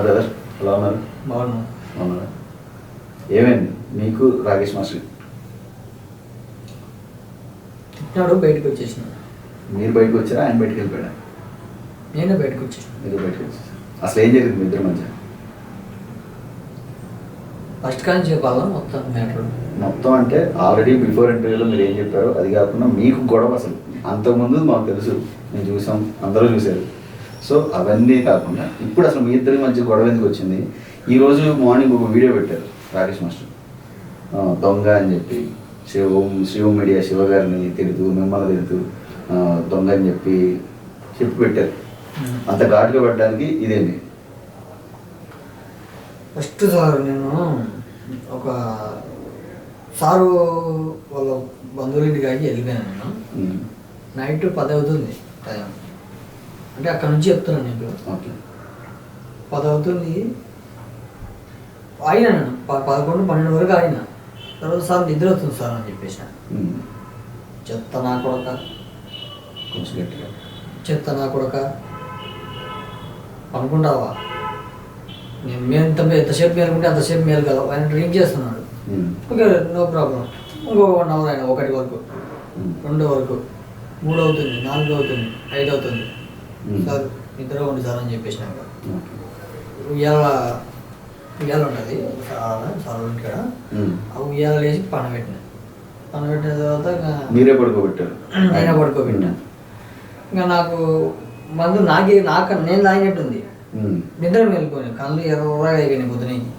Brother ఎలా ఉన్నారు? బాగున్నారా? ఏమైంది మీకు రాకేష్ మాస్టర్? తిట్టినాడు, బయటకు వచ్చేసిన. మీరు బయటకు వచ్చారా, ఆయన బయటకు వెళ్ళిపోయాడా? నేనే బయటకు వచ్చేసిన. మీరు బయటకు వచ్చేసారు. అసలు ఏం జరిగింది మీ ఇద్దరి మధ్య? ఫస్ట్ కానీ చెప్పాలా మొత్తం మ్యాటర్? మొత్తం అంటే ఆల్రెడీ బిఫోర్ ఇంటర్వ్యూలో మీరు ఏం చెప్పారో అది కాకుండా మీకు గొడవ అసలు అంతకుముందు మాకు తెలుసు, మేము చూసాం, అందరూ చూశారు. సో అవన్నీ కాకుండా ఇప్పుడు అసలు మీ ఇద్దరి మధ్య గొడవ ఎందుకు వచ్చింది? ఈరోజు మార్నింగ్ ఒక వీడియో పెట్టారు రాకేష్ మాస్టర్, దొంగ అని చెప్పి శివ మీడియా శివ గారిని తిడుతూ, మిమ్మల్ని తిడుతూ దొంగ అని చెప్పి పెట్టారు. అంత ఘాటుగా పడడానికి ఇదేంటి? ఫస్ట్ సార్ నేను ఒక సారు వాళ్ళ బంధువులింటికి ఆగి వెళ్ళిపోయాను. నేను నైట్ 10 అవుతుంది టైం, అంటే అక్కడ నుంచి చెప్తున్నాను నీకు. 10 అవుతుంది అయినా నేను 11-12 వరకు అయినా. తర్వాత సార్ నిద్ర అవుతుంది సార్ అని చెప్పేసి, చెత్త నా కొడక, కొంచెం గట్టిగా చెత్త నా కొడక అనుకుంటావా, నేను ఎంతసేపు మేలుకుంటే అంతసేపు మేలు కదా. ఆయన డ్రింక్ చేస్తున్నాడు, ఓకే నో ప్రాబ్లం. ఇంకో 1 అవర్ ఆయన 1 వరకు, 2 వరకు, 3 అవుతుంది, 4 అవుతుంది, 5 అవుతుంది. సార్ నిద్ర ఉంది సార్ అని చెప్పేసినాక ఉయ్యాల ఉంటుంది సార్ ఇక్కడ, ఆ ఉయ్యాల వేసి పనబెట్టిన తర్వాత మీరే పడుకోబెట్టారు? నేనే పడుకోబెట్టినా. ఇంకా నాకు మందు నేను తాగినట్టుంది, నిద్ర మేలుకొని కళ్ళు ఎర్రగా అయిపోయినాయి పొద్దునకి.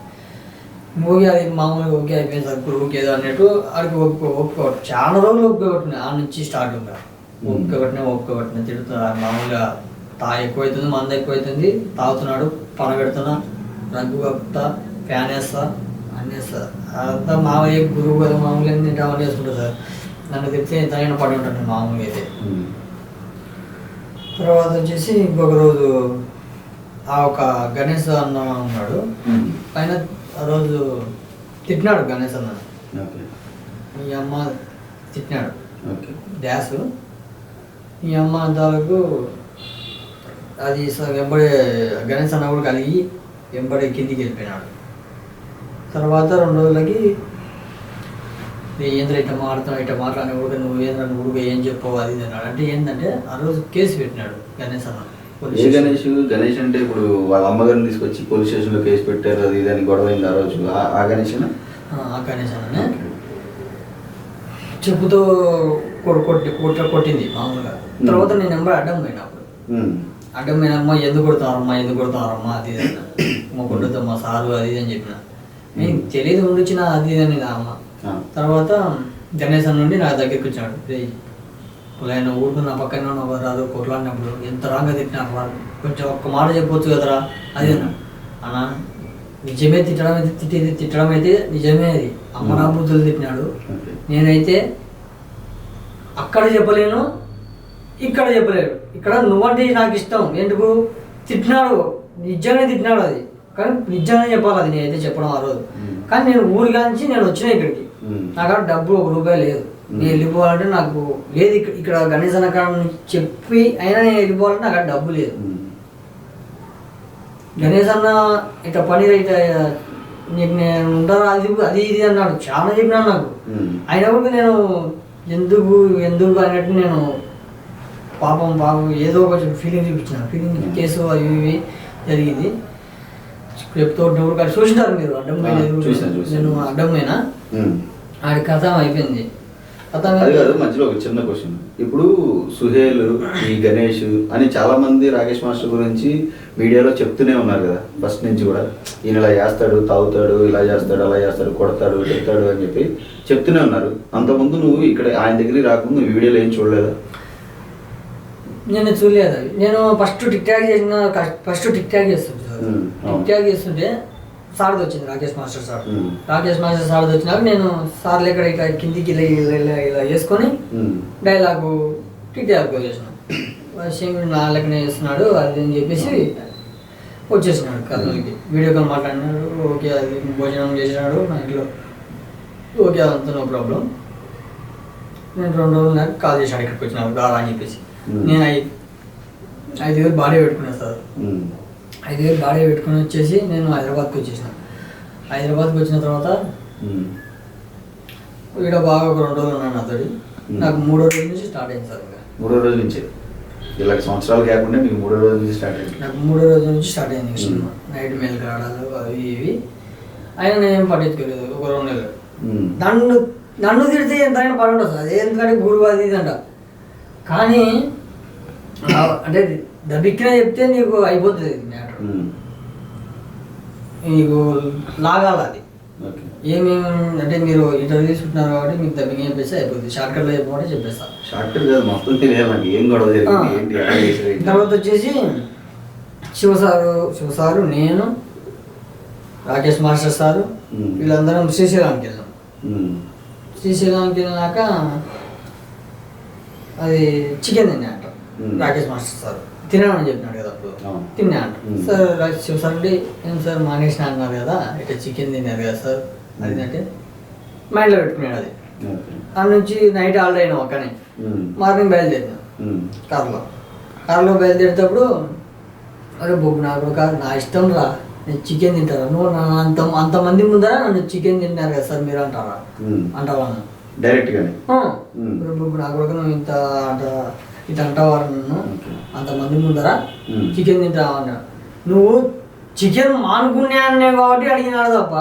ఊగి అది మామూలుగా ఓకే అయిపోయింది సార్, ఇప్పుడు ఓకేదో అన్నట్టు ఆడికి ఒప్పుకోవట్టు. చాలా రోజులు ఒప్పుకోవట్టినాయి, ఆ నుంచి స్టార్ట్ ఒప్పుకోవట్టిన తిడుతున్నా. మామూలుగా ఎక్కువ అవుతుంది, మంద ఎక్కువ అవుతుంది, తాగుతున్నాడు, పనబెడుతున్నా, రగ్గు కప్పుతా, ఫ్యాన్ వేస్తా, అన్నీ వేస్తా. అదంతా మామూలు గురువు కదా, మామూలుగా నేను అవన్నీ వేసుకుంటా సార్. నన్ను తిప్పితే తగిన పడి ఉంటాను నేను మామూలుగా అయితే. తర్వాత వచ్చేసి ఇంకొక రోజు ఒక గణేష్ అన్న ఉన్నాడు, పైన ఆ రోజు తిట్టినాడు గణేష్ అన్న. మీ అమ్మ తిట్టినాడు డ్యాస్, మీ అమ్మ అంతవరకు అది వెంబడి గణేష్ అన్న కూడా కలిగి వెంబడి కిందికి వెళ్ళిపోయినాడు. తర్వాత 2 రోజులకి ఏంద్ర ఇట్లా మాట్లాడిన కూడా నువ్వు నువ్వు ఏం చెప్పవు అది అన్నాడు. అంటే ఏంటంటే ఆ రోజు కేసు పెట్టినాడు గణేష్ అన్న. గణేష్ అంటే ఇప్పుడు వాళ్ళ అమ్మగారిని తీసుకొచ్చి పోలీస్ స్టేషన్లో కేసు పెట్టారు, అది ఇది అని గొడవ అయింది ఆ రోజు. ఆ గణేష్ అన్ననే చెప్పుతో కొట్టింది మామూలుగా. తర్వాత నేను నెంబర్ అడ్డం పోయినప్పుడు అడ్డం పోయినమ్మా ఎందుకు కొడతారమ్మా అది ఇది అన్న. మా కొట్టద్దమ్మా సారు అది ఇది అని చెప్పిన. నేను తెలియదు ఉండిచ్చిన అది ఇది అని అమ్మ. తర్వాత గణేష్ అన్న నుండి నా దగ్గరికి వచ్చాడు. ఆయన ఊరు నా పక్కన రాదు కొట్లాడినప్పుడు ఎంత రాంగా తిట్టినారు వాళ్ళు, కొంచెం ఒక్క మాట చెప్పొచ్చు కదరా అది అన్న. నిజమే తిట్టడం అయితే నిజమే, అది అమ్మ నా బుద్ధులు తిట్టినాడు. నేనైతే అక్కడ చెప్పలేను, ఇక్కడ చెప్పలేడు. ఇక్కడ నువ్వంటే నాకు ఇష్టం, ఎందుకు తిట్టినాడు, నిజంగా తిట్టినాడు అది, కానీ నిజంగా చెప్పాలి అది నేనైతే చెప్పడం ఆ రోజు. కానీ నేను ఊరిగా నుంచి నేను వచ్చిన ఇక్కడికి, నాకు డబ్బు 1 రూపాయి లేదు. నేను వెళ్ళిపోవాలంటే నాకు లేదు, ఇక్కడ గణేష్ అన్న చెప్పి అయినా నేను వెళ్ళిపోవాలంటే నాకు డబ్బు లేదు. గణేష్ అన్న ఇట్లా పని ఇట్లా నీకు నేను ఉంటాను అది ఇది అన్నాడు, చాలా చెప్పినాడు నాకు. అయినా కూడా నేను ఎందుకు అన్నట్టు నేను పాపం ఏదో ఒక ఫీలింగ్ చూపించిన. ఫీలింగ్ కేసు అవి ఇవి జరిగింది. చెప్తూ ఉన్నప్పుడు కానీ చూసినారు మీరు అడ్డం పోయిన, నేను అడ్డం పోయినా ఆడి కథ అయిపోయింది. అది కాదు, మధ్యలో ఒక చిన్న క్వశ్చన్. ఇప్పుడు సుహేల్, ఈ గణేష్ అని చాలా మంది రాకేష్ మాస్టర్ గురించి మీడియాలో చెప్తూనే ఉన్నారు కదా ఫస్ట్ నుంచి కూడా. ఈయన ఇలా చేస్తాడు, తాగుతాడు, ఇలా చేస్తాడు, అలా చేస్తాడు, కొడతాడు, చెప్తాడు అని చెప్పి చెప్తూనే ఉన్నారు. అంతకుముందు నువ్వు ఇక్కడ ఆయన దగ్గరికి రాకుండా నువ్వు వీడియోలో ఏం చూడలేదా? నేను చూడలేదు. నేను ఫస్ట్ టిక్ టాక్ చేస్తుంటే సార్ది వచ్చింది, Rakesh master sir. Rakesh master సార్ది వచ్చినాక నేను సార్లు ఇక్కడ ఇట్లా కిందికి ఇలా వేసుకొని డైలాగు టిక్ చేసిన. నా లెక్కనే చేస్తున్నాడు అది అని చెప్పేసి వచ్చేసినాడు కర్నూలుకి. వీడియో కాల్ మాట్లాడినాడు, ఓకే అది భోజనం చేసినాడు నా ఇంట్లో, ఓకే అదంతా నో ప్రాబ్లం. నేను 2 రోజులు నాకు కాల్ చేశాడు ఇక్కడికి వచ్చినాడు రారా అని చెప్పేసి. నేను 5,000 బాడీ పెట్టుకున్నాను సార్. 5,000 బాడీ పెట్టుకుని వచ్చేసి నేను హైదరాబాద్కి వచ్చేసిన. హైదరాబాద్కి వచ్చిన తర్వాత ఇక్కడ బాగా ఒక 2 రోజులు ఉన్నాను అతడి. నాకు 3వ రోజు నుంచి స్టార్ట్ అయింది సార్. ఇంకా 3వ రోజు నుంచి ఇలా సంవత్సరాలు కాకుండా మీకు 3వ రోజు నుంచి స్టార్ట్ అయింది. నాకు 3వ రోజు నుంచి స్టార్ట్ అయింది సినిమా. నైట్ మెయిల్ కాడాలు అవి ఇవి అయినా నేనేం పట్టించుకోలేదు. ఒక 2 నెలలు నన్ను తిడితే ఎంతైనా పడుండదు సార్. ఎందుకంటే గురువు అది ఇది అంట. కానీ అంటే దబిక్కిన చెప్తే నీకు అయిపోతుంది మ్యాటర్. నీకు లాగాలి అది. ఏమేమి అంటే మీరు ఇంటర్వ్యూ తీసుకుంటున్నారు కాబట్టి మీకు దబ్బింగ్ చెప్పేసి అయిపోతుంది. షార్ట్కట్లో చెప్పమంటే చెప్పేస్తా. షార్ట్కట్ కాదు, మొత్తం తెలియాలి నాకు. ఏం గొడవ జరిగింది. తర్వాత వచ్చేసి శివసారు నేను రాకేష్ మాస్టర్ సారు వీళ్ళందరం శ్రీశైలానికి వెళ్ళాం. శ్రీశైలానికి వెళ్ళినాక అది చికెన్ తిన్నా అంట. రాకేష్ మాస్టర్ సార్ తినాలని చెప్పినాడు కదా అప్పుడు. తిన్నా అంట. సార్ శివసార్ అంటే ఏం సార్ మానేసిన అన్నారు కదా, ఇట్లా చికెన్ తిన్నారు కదా సార్ అది అంటే మైండ్లో పెట్టుకున్నాడు అది. దాని నుంచి నైట్ ఆల్రెడీ అయినాం అక్కనే. మార్నింగ్ బయలుదేరినాం కారులో బయలుదేరేటప్పుడు అరే బొబ్బు నాకు నా ఇష్టం రా, నేను చికెన్ తింటారా, నువ్వు అంతమంది ముందర నన్ను చికెన్ తింటున్నారు కదా సార్ మీరు అంటారా డైరెక్ట్గానే. బొబ్బు నాకు కూడా నువ్వు ఇంత అంటావారు నన్ను అంతమంది ముందర చికెన్ తింటావా అన్నాడు. నువ్వు చికెన్ మానుకునే కాబట్టి అడిగినాడు తప్ప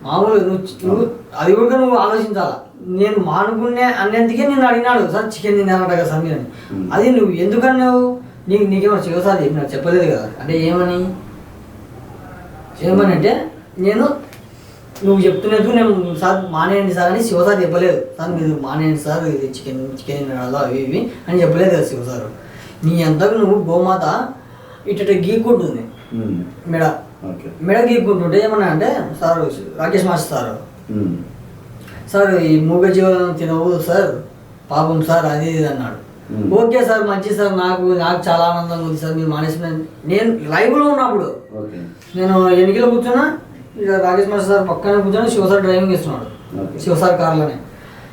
మామూలుగా నువ్వు అది కూడా నువ్వు ఆలోచించాలా. నేను మానుకునే అన్నందుకే నేను అడిగినాడు సార్ చికెన్ తిన్నానంట కదా సార్ మీరు. అది నువ్వు ఎందుకన్నావు, నీకేమన్నా శివసారి చెప్పినాడు చెప్పలేదు కదా అంటే ఏమని అంటే నేను నువ్వు చెప్తున్నందుకు నేను సార్ మానేయండి సార్ అని శివసార్ చెప్పలేదు. సార్ మీరు మానేయండి సార్ ఇది చికెన్ తినాలో అవి ఇవి అని చెప్పలేదు కదా శివసారు. నీ అంతకు నువ్వు గోమాత ఇటు గీక్కుంటుంది మెడ గీక్కుంటుంటే ఏమన్నా అంటే సార్ రాకేష్ మాస్టర్ సార్ ఈ మూగ జీవాలను తినవు సార్ పాపం సార్ అది ఇది అన్నాడు. ఓకే సార్ మంచి సార్, నాకు చాలా ఆనందంగా ఉంది సార్ మీరు మానేసిన. నేను లైవ్లో ఉన్నప్పుడు నేను ఎన్నికలు కూర్చున్నా, ఇక రాకేష్ మాస్టర్ సార్ పక్కన కూర్చొని శివసార్ డ్రైవింగ్ ఇస్తున్నాడు శివసార్ కార్లోనే.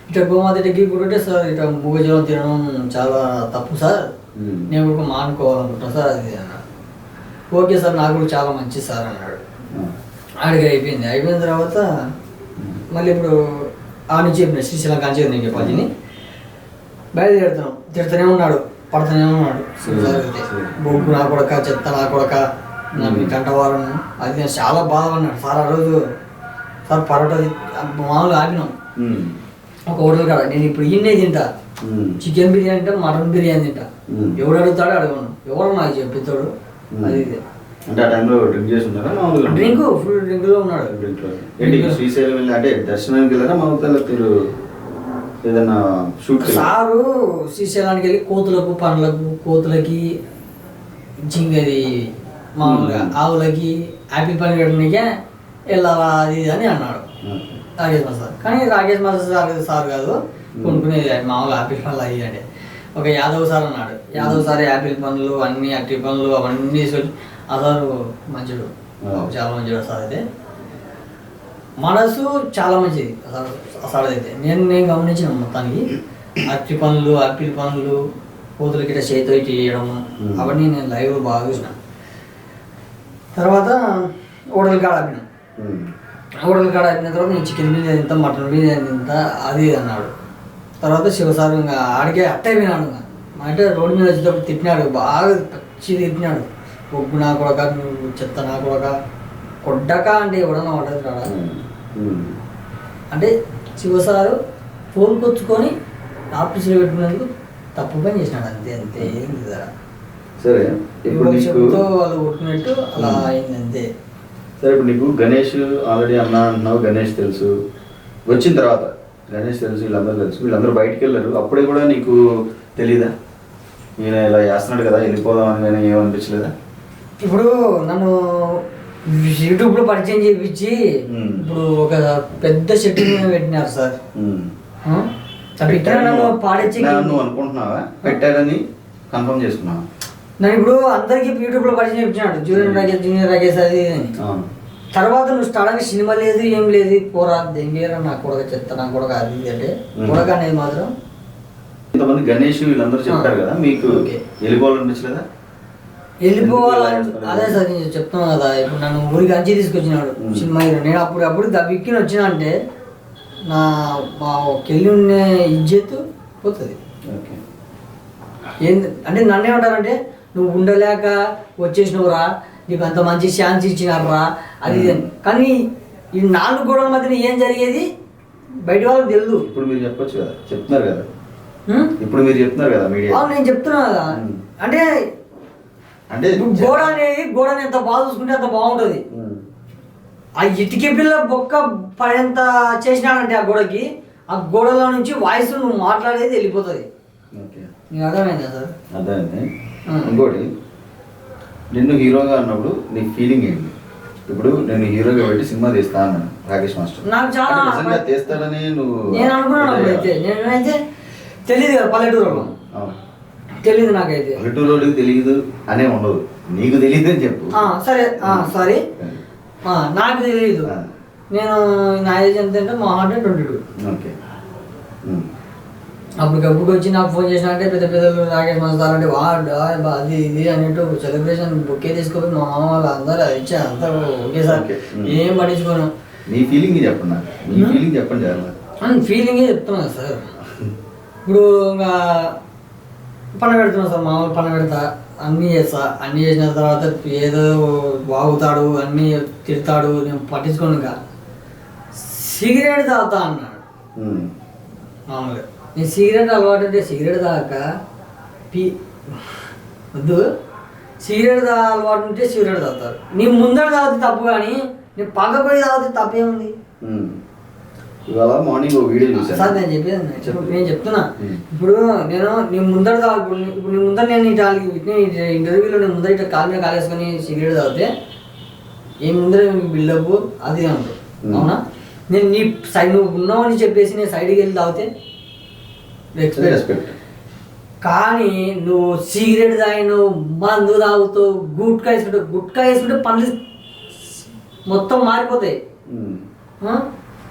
ఇట్లా గోమాత ఇట్లా గీక్కుంటుంటే సార్ ఇట్లా మూగ జీవం తినడం చాలా తప్పు సార్, నేను కూడా మానుకోవాలనుకుంటున్నాను సార్ అది అన్నాడు. ఓకే సార్ నాకు కూడా చాలా మంచి సార్ అన్నాడు. ఆడికి అయిపోయిన తర్వాత మళ్ళీ ఇప్పుడు ఆ నుంచి చెప్పిన శ్రీశైలం కాంచి నేను చెప్పాలని బయలుదేరుతున్నాం. తిడుతూనే ఉన్నాడు, పడుతూనే ఉన్నాడు బొగ్గు నా కొడక, చెత్త నా కొడక, నా మీ కంటవారం అది నేను చాలా బాధపడినాడు సార్. ఆ రోజు సార్ పరోటా మామూలుగా ఆపినాం ఒక హోటల్ కాడ. నేను ఇప్పుడు ఇన్నే తింటా, చికెన్ బిర్యానీ అంటే మటన్ బిర్యానీ తింటా. ఎవడు అడుగుతాడో అడగను, ఎవరు నాకు చెప్పిస్తాడు అది అంటే ఆ టైంలో డ్రింక్ చేసి ఉన్నారా? మామూలుగా డ్రింక్ ఫుల్ డ్రింక్లో ఉన్నాడు. శ్రీశైలం వెళ్ళి అంటే దర్శనానికి వెళ్ళారా మామూలుగా మీరు ఏదైనా షూట్? సారు శ్రీశైలానికి వెళ్ళి కోతులకు పండ్లకు కోతులకి జింగది మామూలుగా ఆవులకి యాపిల్ పని పెట్టడానికే వెళ్ళాలా అది అని అన్నాడు రాకేష్ మాస్టర్ సార్. కానీ రాకేష్ మాస్టర్ సార్ కాదు కొనుక్కునేది మామూలుగా యాపిల్ పనులు అయ్యి అంటే ఒక యాదవ్ సార్ అన్నాడు. యాదవ్ సార్ యాపిల్ పనులు అన్ని అట్టి పనులు అవన్నీ ఆ సార్ మంచిడు, చాలా మంచిడు సార్. అయితే మనసు చాలా మంచిది సార్ అయితే. నేను గమనించిన మొత్తానికి అట్టి పనులు యాపిల్ పనులు కోతులకి ఇట్లా చేతితో ఇటు చేయడము అవన్నీ నేను లైవ్లో బాగా చూసిన. తర్వాత హోటల్ కాడ ఆపిన. హోటల్ కాడ ఆపిన తర్వాత నేను చికెన్ బిర్యానీ తింటా, మటన్ బిర్యానీ తింటా అది అన్నాడు. తర్వాత శివసారు ఇంకా ఆడికే అట్టే వినాడు. ఇంకా అంటే రోడ్డు మీద వచ్చేటప్పుడు తిట్టినాడు, బాగా పచ్చి తిట్టినాడు. బొగ్గు నా కొడక, నువ్వు చెత్త నా కొడక, కొడ్డక అంటే ఎవడన్నా పడదు రాడా అంటే శివసారు తోలుకొచ్చుకొని ఆఫీసులో పెట్టుకునేందుకు తప్పు పని చేసినాడు. అంతే అంతే ఏం కదా. సరే చెప్పుతో వాళ్ళు కొట్టుకున్నట్టు అలా అయింది అంతే. సరే ఇప్పుడు నీకు గణేష్ ఆల్రెడీ అన్నా అంటున్నావు, గణేష్ తెలుసు. వచ్చిన తర్వాత గణేష్ తెలుసు, వీళ్ళందరూ తెలుసు, వీళ్ళందరూ బయటికి వెళ్ళారు. అప్పుడే కూడా నీకు తెలీదా ఈయన ఇలా చేస్తున్నాడు కదా వెళ్ళిపోదాం అని కానీ ఏమనిపించలేదా? ఇప్పుడు నన్ను యూట్యూబ్లో పరిచయం చేయించి ఇప్పుడు ఒక పెద్ద చెట్టు మీద పెట్టినారు సార్. పాడించి నువ్వు అనుకుంటున్నావా పెట్టారని కన్ఫర్మ్ చేసుకున్నావా? నన్ను ఇప్పుడు అందరికీ యూట్యూబ్లో పరిచయం చేయించినాడు జూనియర్ రాకేష్ అది అని. తర్వాత నువ్వు స్టార్ట్ సినిమా లేదు ఏం లేదు పోరా దెంగేరా నా కొడక చెత్త నా కొడక అది అంటే కొడక అనేది మాత్రం ఇంతమంది గణేష్ వీళ్ళందరూ చెప్పారు కదా, మీకు వెళ్ళిపోవాలనిపించలేదా? వెళ్ళిపోవాలని అదే సార్ నేను చెప్తున్నాను కదా. ఇప్పుడు నన్ను ఊరికి అంచి తీసుకొచ్చినాడు సినిమా హీరో. నేను అప్పుడు దబ్బిక్కిని వచ్చినా అంటే నా మా కెళ్ళి ఉన్న ఇజ్జత్ పోతుంది. ఏంది అంటే నన్ను ఏమంటారంటే నువ్వు ఉండలేక వచ్చేసినవురా, నీకు అంత మంచి ఛాన్స్ ఇచ్చినారా అది ఇది అని. కానీ ఈ 4 గోడల మధ్యన ఏం జరిగేది బయట వాళ్ళకి తెలియదు. ఇప్పుడు మీరు చెప్పొచ్చు కదా, చెప్తున్నారు కదా, ఇప్పుడు మీరు చెప్తున్నారు కదా మీడియా. నేను చెప్తున్నా కదా. అంటే అంటే గోడని ఎంత బాగా చూసుకుంటే అంత బాగుంటుంది. ఆ ఇటుక పిల్ల బొక్క పడేంత చేసినాడంటే ఆ గోడకి, ఆ గోడలో నుంచి వాయిస్ నువ్వు మాట్లాడేది వెళ్ళిపోతుంది. నీకు అర్థమైందా సార్? అర్థమైంది. ఇంకోటి, నిన్ను హీరోగా అన్నప్పుడు నీ ఫీలింగ్ ఏంటి? ఇప్పుడు నేను హీరోగా పెట్టి సినిమా తీస్తా అన్నాను రాకేష్ మాస్టర్, నాకు చాలా నిజంగా తీస్తాడని నువ్వు? నేను అనుకున్నాను. నేనైతే తెలియదు కదా పల్లెటూరులో, తెలియదు నాకైతే. పల్లెటూరులోకి తెలియదు అనే ఉండదు, నీకు తెలియదు అని చెప్పు. సరే సారీ, నాకు తెలియదు. నేను నా ఏజ్ ఎంత అంటే మా 122. ఓకే. అప్పటికప్పుడు వచ్చి నాకు ఫోన్ చేసిన అంటే పెద్ద పెద్దలు రాకేష్ మాస్టర్ అంటే అది ఇది అన్నట్టు సెలబ్రేషన్ బుక్కే తీసుకుపోయి మా మామ వాళ్ళు అందరూ అది ఇచ్చా అంతా ఒకేసారి ఏం పట్టించుకోను. నీ ఫీలింగ్ చెప్పండి, నీ ఫీలింగ్ చెప్పండి. ఫీలింగే చెప్తున్నా సార్. ఇప్పుడు ఇంకా పని పెడుతున్నా సార్, మామూలు పని పెడతా, అన్నీ చేస్తా. అన్నీ చేసిన తర్వాత ఏదో వాగుతాడు, అన్నీ తిడతాడు, నేను పట్టించుకోను. ఇంకా సిగరెట్ తాగుతా అన్నాడు మామూలుగా. నేను సిగరెట్ అలవాటు అంటే సిగరెట్ తాగాక వద్దు, సిగరెట్ అలవాటు ఉంటే సిగరెట్ తాగుతారు. నీ ముందర తాగితే తప్పు, కానీ నేను పక్క పోయి తాగితే తప్పేముంది? ఇవాళ మార్నింగ్ వీడియో చూసాను సార్. నేను చెప్పేది నేను చెప్తున్నా. ఇప్పుడు నేను నీ ముందర ఇప్పుడు నీ ముందర నేను ఇంటర్వ్యూలో నేను ముందర ఇట్లా కాలు మీద కాలేసుకొని సిగరెట్ తాగితే ఏ ముందర బిల్డప్ అది అంటారు. అవునా? నేను నీ సైడ్ నువ్వు ఉన్నావని చెప్పేసి నేను సైడ్కి వెళ్ళి తాగితే రెస్పెక్ట్. కానీ నువ్వు సిగరెట్ తాగిను, మందు తాగుతావు, గుట్కా వేసుకుంటే పనులు మొత్తం మారిపోతాయి.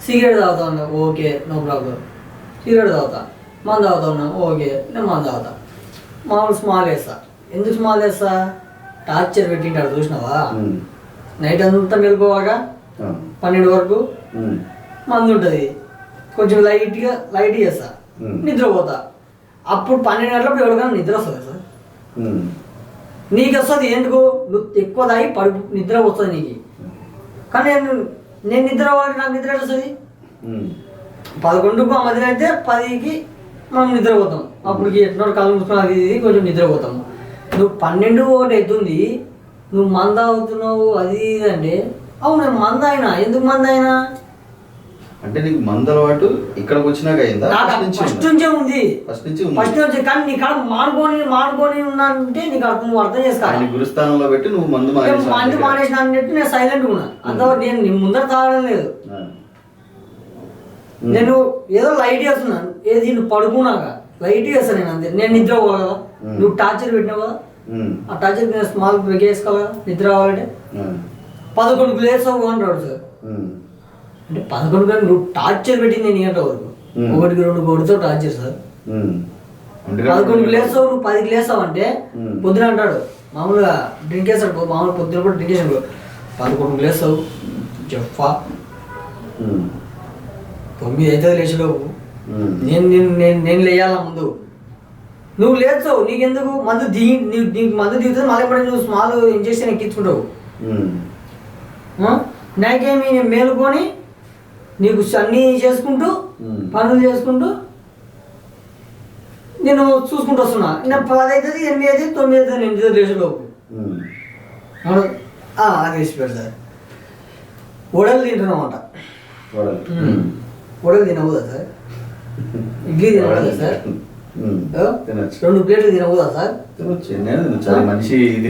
సిగరెట్ తాగుతా ఉన్నావు, ఓకే, నో ప్రాబ్లం. సిగరెట్ తాగుతా, మందు తాగుతా ఉన్నావు, ఓకే, నేను మందు తాగుతా. మామూలు స్మాల్ వేస్తా. ఎందుకు స్మాల్ వేస్తా? టార్చర్ పెట్టింటాడు చూసినావా? నైట్ అంతా మెలుకోవాగా 12 వరకు మందు ఉంటుంది, కొంచెం లైట్ చేస్తా, నిద్రపోతా. అప్పుడు 12 గంటలప్పుడు ఎవరికైనా నిద్ర వస్తుంది సార్. నీకు వస్తుంది ఎందుకు? నువ్వు ఎక్కువ తాగి నిద్ర వస్తుంది నీకు. కానీ నేను నిద్ర అవ్వాలి, నాకు నిద్ర వస్తుంది 11కు ఆ మధ్యలో అయితే 10కి మనం నిద్రపోతాం. అప్పటికి ఎట్లా కళ్ళు మూసుకొని అది ఇది కొంచెం నిద్రపోతాము. నువ్వు 12 ఒకటి అవుతుంది, నువ్వు మంద అవుతున్నావు అది ఇది అంటే, అవును నేను మంద అయినా. ఎందుకు మంద అయినా అంటే నీకు మంద అలవాటు ఇక్కడికి వచ్చినాక అయిందా? ఫస్ట్ నుంచే ఉంది. ఫస్ట్ నుంచి. కానీ నీ కాడ మానుకొని ఉన్నానంటే నీకు నువ్వు అర్థం చేసుకోవాలి. గురుస్థానంలో పెట్టి నువ్వు మందు మానేసిన అన్నట్టు నేను సైలెంట్గా ఉన్నా. అంతవరకు నేను నీ ముందర తాగడం లేదు. నేను ఏదో లైట్ చేస్తున్నాను, ఏది నువ్వు పడుకున్నాక లైట్ చేస్తాను నేను, అంతే. నేను నిద్ర పోగలదా? నువ్వు టార్చర్ పెట్టినావు కదా, ఆ టార్చర్ నేను స్మాల్ బ్రేక్ వేసుకోవాలా నిద్ర అవ్వాలంటే? 11 లేసావు అంటాడు సార్. అంటే 11 గంటలు నువ్వు టార్చర్ పెట్టింది ఎన్ని గంటల వరకు? 1కి 2 కొడుతో టార్చర్ సార్. 11 లేసావు, నువ్వు 10కి లేసావు అంటే పొద్దున అంటాడు మామూలుగా డ్రింక్ వేస్తాడు. మామూలు పొద్దున కూడా డ్రింక్ వేసాడు. 11 లేసావు జఫా, 9 అయితే లేచలేవు. నేను లేయాలా ముందు? నువ్వు లేచావు, నీకెందుకు మందు నీకు మందు దిగుతుంది. మళ్ళీ ఎప్పుడైనా నువ్వు స్మాల్ ఇంజెక్షన్ ఎక్కించుకుంటావు. నాకేమి నేను మేలుకొని నీకు అన్నీ చేసుకుంటూ పనులు చేసుకుంటూ నేను చూసుకుంటూ వస్తున్నా. నేను 10 అవుతుంది, 8 అవుతుంది, 9 అవుతుంది, నేను నిద్ర లేచలోపు. అది వేసి పెడతారు. వడలు తింటున్నామంట. వడలు తినవుదా సార్? ఇడ్లీ తినవుదా సార్? 2 ప్లేట్లు తినవుదా సార్?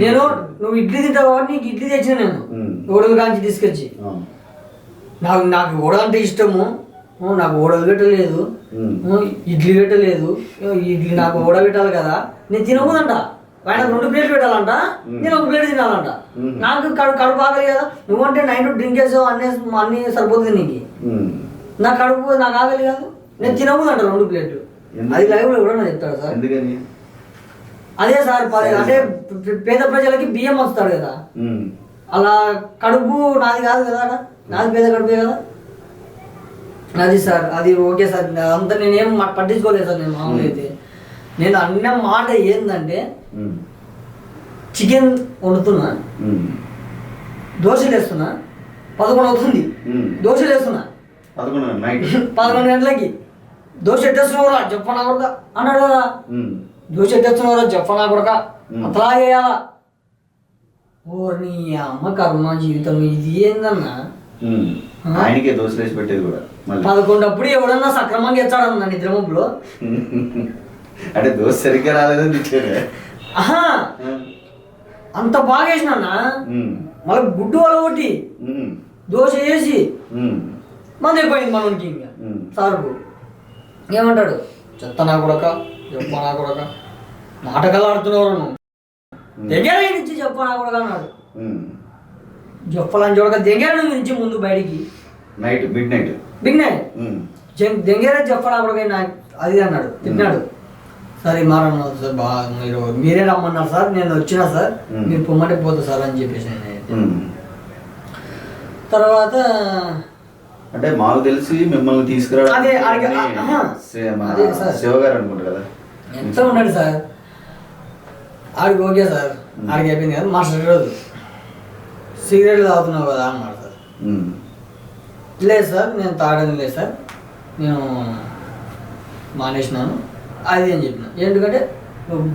నేను నువ్వు ఇడ్లీ తింటావు కాబట్టి నీకు ఇడ్లీ తెచ్చిన నేను వడలు కాంచి తీసుకొచ్చి. నాకు వడలు అంటే ఇష్టము. నాకు వడలు పెట్టలేదు, ఇడ్లీ పెట్టలేదు. ఇడ్లీ నాకు వడ పెట్టాలి కదా, నేను తినకూడదంట. ఆయన 2 ప్లేట్లు పెట్టాలంట, నేను 1 ప్లేట్ తినాలంట. నాకు కడుపు ఆకలి కదా. నువ్వంటే నైట్ డ్రింక్ వేసావు, అన్నీ సరిపోతుంది నీకు. నా కడుపు నాకు ఆకలి కాదు, నేను తినకూడదంట 2 ప్లేట్లు. అది లైవ్లో కూడా నాకు చెప్తాడు సార్. అదే సార్ అంటే పేద ప్రజలకి బియ్యం వస్తాడు కదా, అలా కడుపు నాది కాదు కదా, నాది పేద కడుపే కదా. అది సార్ అది ఓకే సార్, అంతా నేనేం పట్టించుకోలేదు సార్. నేను మామూలుగా అయితే నేను అన్న మాట ఏంటంటే చికెన్ వండుతున్నా, దోశలు వేస్తున్నా, 11 అవుతుంది, దోశలు వేస్తున్నా 11 గంటలకి దోశ ఎట్టేస్తున్నావురా చెప్పనా కొడక అన్నాడు కదా. దోశ ఎట్టేస్తున్నావురా చెప్పనా కొడక అట్లా చేయాలా. ఓ నీ అమ్మ కర్మ జీవితం ఇది ఏందన్నా. ఆయనకే దోశలు వేసి పెట్టేది కూడా 11 అప్పుడు ఎవడన్నా సక్రమంగా ఇచ్చాడన్నా నిద్ర మబ్బులో. అంటే దోశ సరిగ్గా రాలేదని తిట్టాడు. అంత బాగా వేసినా మళ్ళీ గుడ్డు వాళ్ళ ఒకటి దోశ వేసి మంది అయిపోయింది మనకి. ఇంకా సార్కు ఏమంటాడు, చెత్త నా కొడక చెప్ప నా కొడక నాటకాలు ఆడుతున్నారు నువ్వు దగ్గర నుంచి చెప్ప నా కొడక అన్నాడు. చెప్పాలని చూడక దగ్గర నుంచి ముందు బయటికి మిడ్ నైట్ దగ్గర చెప్ప నా కొడక అది అన్నాడు, తిన్నాడు. సరే మారన్నారు సార్, బాగా మీరే రమ్మన్నారు సార్, నేను వచ్చినా సార్, మీరు పొమ్మంటే పోతా సార్ అని చెప్పేసి తర్వాత అంటే మాకు తెలిసి మిమ్మల్ని తీసుకురావడం శివగారు అనుకుంటా కదా, ఎంత ఉన్నాడు సార్. ఆడికి ఓకే సార్, ఆడికి అయిపోయింది కదా. మాస్టర్ రోజు సిగరెట్లు తాగుతున్నావు కదా అన్నాడు సార్. లేదు సార్ నేను తాగడం లేదు సార్, నేను మానేసినాను అది అని చెప్పిన. ఎందుకంటే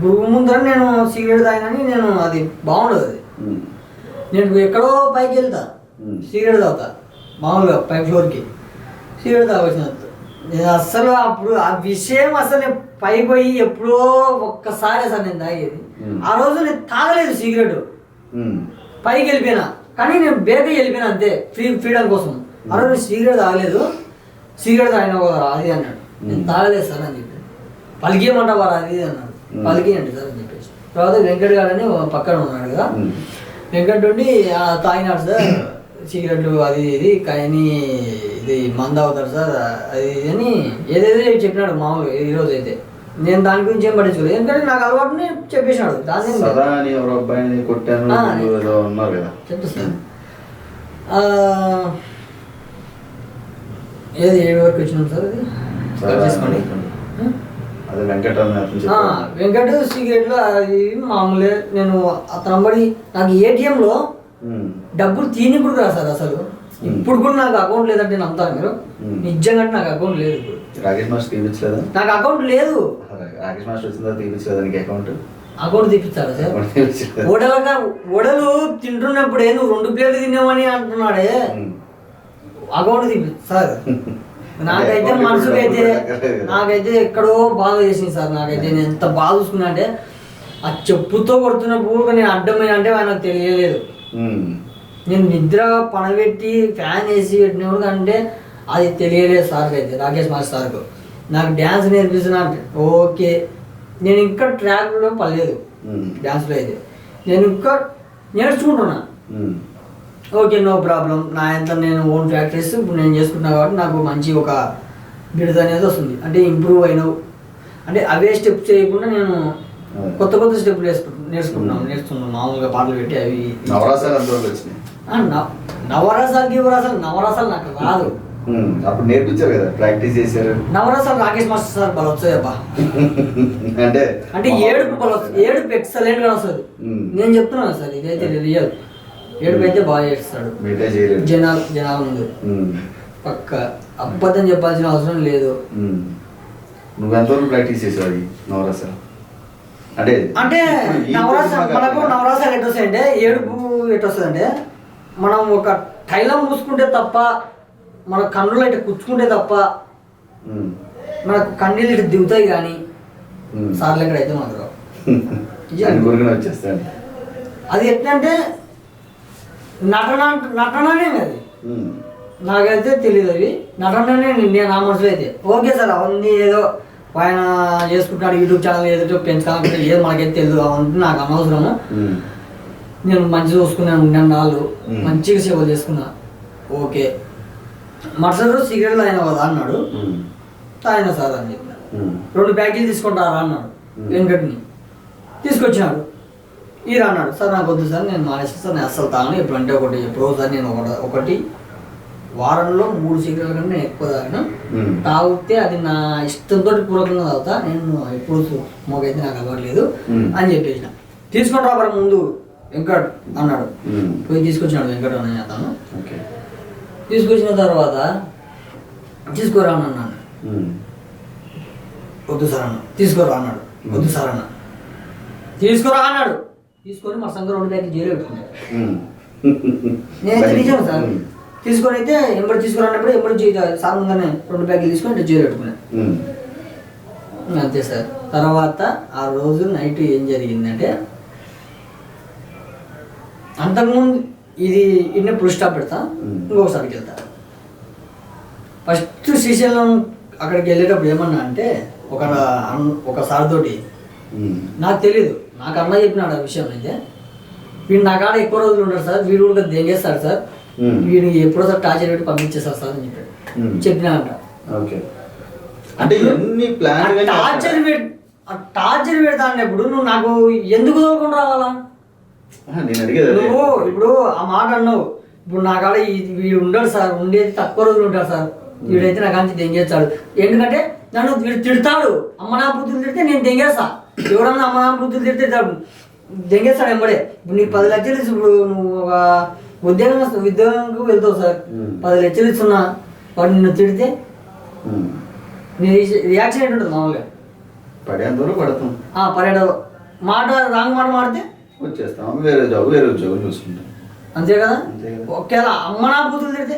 గురువు ముందర నేను సిగరెట్ తాగినని నేను అది బాగుండదు. అది నేను ఎక్కడో పైకి వెళ్తా సిగరెట్ తాగుతా, మామూలుగా పై ఫ్లోర్కి సిగరెట్ తాగొచ్చిన. నేను అస్సలు అప్పుడు ఆ విషయం అసలు నేను పైకి పోయి ఎప్పుడో ఒక్కసారి సార్ నేను తాగేది. ఆ రోజు నేను తాగలేదు సిగరెట్, పైకి వెళ్ళిపోయినా, కానీ నేను బేగా వెళ్ళిపోయినా అంతే ఫ్రీడమ్ కోసం. ఆ రోజు నేను సిగరెట్ తాగలేదు, సిగరెట్ తాగిన అది అన్నాడు. నేను తాగలేదు సార్ అని చెప్పి. పలికేయమంటావా అది అన్నాడు. పలికేయండి సార్ అని చెప్పేసి. తర్వాత వెంకట్ గారు అని పక్కన ఉన్నాడు కదా, వెంకట్ ఉండి తాగినాడు సార్ సిగరెట్లు అది ఇది, కానీ ఇది మంద అవుతాడు సార్ అది ఇది అని ఏదేదో చెప్పినాడు మామూలుగా. ఈరోజు అయితే నేను దాని గురించి ఏం పట్టించుకోలేదు, ఎందుకంటే నాకు అలవాటుని చెప్పేసినాడు. దాన్ని చెప్తా సార్. ఏది 7 వరకు వచ్చినాం సార్, అది చేసుకోండి. వెంకట సిగరెట్లు అది మామూలే. నేను అతను బడి నాకు ఏటీఎంలో డబ్బులు తీనిప్పుడు రా సార్ అసలు. ఇప్పుడు కూడా నాకు అకౌంట్ లేదంటే నమ్ముతారు మీరు, నిజంగా నాకు అకౌంట్ లేదు. ఇప్పుడు రాకేష్ మాస్టర్ తీపించలేదా? నాకు అకౌంట్ లేదు. రాకేష్ మాస్టర్ వచ్చిందా తీపించలేదా నీకు అకౌంట్? Account తీపిస్తాడా sir? వడలు తింటున్నప్పుడే నువ్వు 2 ప్లేట్లు తిన్నామని అంటున్నాడే, అకౌంట్ తీపి సార్. నాకైతే మనసుకైతే నాకైతే ఎక్కడో బాధ చేసింది సార్. నాకైతే నేను ఎంత బాధ చూసుకున్నా అంటే, ఆ చెప్పుతో కొడుతున్నప్పుడు నేను అడ్డమైన అంటే ఆయనకు తెలియలేదు. నేను నిద్ర పనబెట్టి ఫ్యాన్ వేసి పెట్టినప్పుడు అంటే అది తెలియలేదు సార్కి. అయితే రాకేష్ మాస్టర్ సార్కు నాకు డ్యాన్స్ నేర్పిస్తున్నా ఓకే. నేను ఇంకా ట్రాక్లో పర్లేదు డ్యాన్స్లో అయితే, నేను ఇంకా నేర్చుకుంటున్నా ఓకే, నో ప్రాబ్లం. నా ఎంత నేను ఓన్ ఫ్యాక్టరీస్ ఇప్పుడు నేను చేసుకుంటున్నా కాబట్టి నాకు మంచి ఒక బిడ్డ అనేది వస్తుంది. అంటే ఇంప్రూవ్ అయినావు అంటే అవే స్టెప్స్ చేయకుండా నేను కొత్త కొత్త స్టెప్లు నేర్చుకున్నాను మామూలుగా పాటలు పెట్టి. అవి నవరసాలు నాకు రాదు. అప్పుడు నేర్పించారు కదా, ప్రాక్టీస్ చేశారు. నవరసాలు రాకేష్ మాస్టర్ సార్ బల వచ్చాయి అబ్బా. అంటే ఏడుపు ఎక్సలెంట్ గా వస్తుంది. నేను చెప్తున్నాను సార్, ఇదైతే రియల్. ఏడుపు అయితే బాగా చేస్తాడు జనాల ముందు పక్క. అబద్ధం చెప్పాల్సిన అవసరం లేదు. నువ్వు ఎంతవరకు ప్రాక్టీస్ చేసావు నవరసాలు? అంటే మనకు నవరసాలు ఎట్టొస్తాయంటే, ఏడుపు ఎట్టొస్తుందంటే, మనం ఒక తైలం పూసుకుంటే తప్ప, మన కన్నులు అయితే కుచ్చుకుంటే తప్ప మనకు కన్నీళ్ళు ఇటు దిగుతాయి. కానీ సార్లు ఎక్కడ అయితే మాత్రం వచ్చేస్తాను. అది ఎట్లంటే నటననే అది. నాకైతే తెలియదు అవి నటననే. నేను నా మనసులో అయితే ఓకే సార్, అవన్నీ ఏదో ఆయన చేసుకుంటున్నాడు, యూట్యూబ్ ఛానల్ ఏదో పెంచుకోవాలంటే ఏదో మనకైతే తెలియదు, అవంటే నాకు అనవసరము. నేను మంచిగా చూసుకున్నాను, ఉన్నాను నాళ్ళు మంచిగా సేవలు చేసుకున్నా ఓకే. మరుసటి రోజు సిగరెట్లు అయినా కదా అన్నాడు. తాగినా సార్ అని చెప్పిన. 2 ప్యాకెట్లు తీసుకుంటారా అన్నాడు వెంకట్ని. తీసుకొచ్చినాడు. ఈరా అన్నాడు, సార్ నాకు వద్దు సార్, నేను మానేస్తాను సార్, నేను అస్సలు తాగను, ఎప్పుడంటే ఒకటి ఎప్పుడో సార్ నేను ఒకటి వారంలో 3 సిగరెట్ల కంటే నేను ఎక్కువ తాగినా, తాగితే అది నా ఇష్టంతో పూర్వకంగా తాగుతా, నేను ఎప్పుడు స్మోక్ అయితే నాకు అలవాట్లేదు అని చెప్పేసిన. తీసుకొని రా ముందు వెంకట్ అన్నాడు. పోయి తీసుకొచ్చినాడు వెంకట్ అని అతను. తీసుకొచ్చిన తర్వాత తీసుకోరా అని అన్నాను. వద్దు సార్ అన్న. తీసుకోరా అన్నాడు. వద్దు సార్ అన్న. తీసుకురా అన్నాడు. తీసుకొని మా సంఘం 2 బ్యాగులు జైలు పెట్టుకున్నాడు. నేనైతే నిజం సార్, తీసుకొని అయితే ఎంబడి తీసుకురా అన్నప్పుడు ఎంబడి సార్ ముందనే 2 బ్యాగులు తీసుకొని జైలు పెట్టుకున్నాను. అంతే సార్. తర్వాత ఆ రోజు నైట్ ఏం జరిగిందంటే, అంతకుముందు ఇది ఇన్ని ఫుల్ స్టాప్ పెడతా, ఇంకొకసారికి వెళ్తా. ఫస్ట్ శ్రీశైలం అక్కడికి వెళ్ళేటప్పుడు ఏమన్నా అంటే, ఒక సార్ తోటి నాకు తెలీదు, నాకు అన్న చెప్పినాడు ఆ విషయం. అయితే వీడు నా కాడ ఎక్కువ రోజులు ఉంటాడు సార్, వీడు కూడా దెంగేస్తాడు సార్, వీడు ఎప్పుడో సార్ టార్చర్ పెట్టి పంపించేస్తారు సార్ అని చెప్పాడు. చెప్పినా అంట. టార్చర్ పెడతా అన్నప్పుడు నువ్వు నాకు ఎందుకు తోలుకొని రావాలా? నువ్వు ఇప్పుడు ఆ మాట అన్నావు. ఇప్పుడు నా కాడ వీడు ఉండడు సార్, ఉండేది తక్కువ రోజులు ఉంటాడు సార్, వీడైతే నా కాంచి దెంగేస్తాడు. ఎందుకంటే నన్ను వీడు తిడతాడు, అమ్మ నా బుద్ధులు తిడితే నేను దెంగేస్తా. ఎవడన్నా అమ్మ నా బుద్ధులు తిడితే దెంగేస్తాడు ఎంబడే. ఇప్పుడు నీకు 10 లక్షలు ఇచ్చి, ఇప్పుడు నువ్వు ఒక ఉద్యోగంకు వెళ్తావు సార్, 10 లక్షలు ఇస్తున్నా, వాడు నిన్ను తిడితే నీ రియాక్షన్ ఏంటుంటుంది? మామూలుగా పడేట మాట రాంగ్ మాట మాడితే వచ్చేస్తాం, వేరే ఉద్యోగం చూసుకుంటాం. అంతే కదా. ఒకవేళ అమ్మ నా బుద్ధులు తిడితే